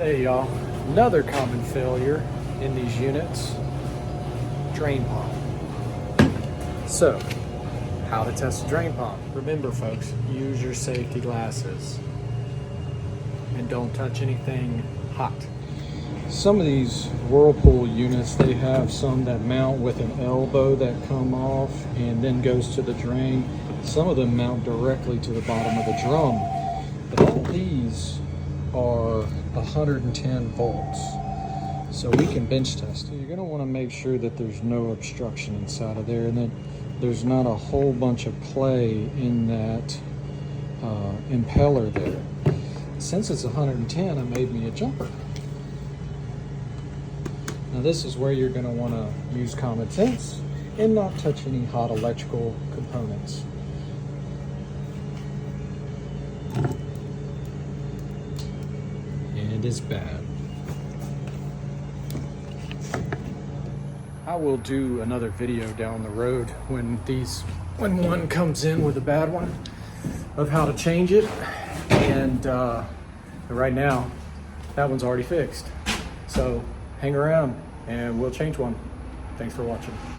Hey y'all, another common failure in these units, drain pump. So, how to test a drain pump. Remember folks, use your safety glasses and don't touch anything hot. Some of these Whirlpool units, they have some that mount with an elbow that come off and then goes to the drain. Some of them mount directly to the bottom of the drum. But all these are 110 volts. So we can bench test it. You're gonna wanna make sure that there's no obstruction inside of there and that there's not a whole bunch of play in that impeller there. Since it's 110, I made me a jumper. Now this is where you're gonna wanna use common sense and not touch any hot electrical components. And it's bad. I will do another video down the road when one comes in with a bad one of how to change it. And right now, that one's already fixed. So hang around and we'll change one. Thanks for watching.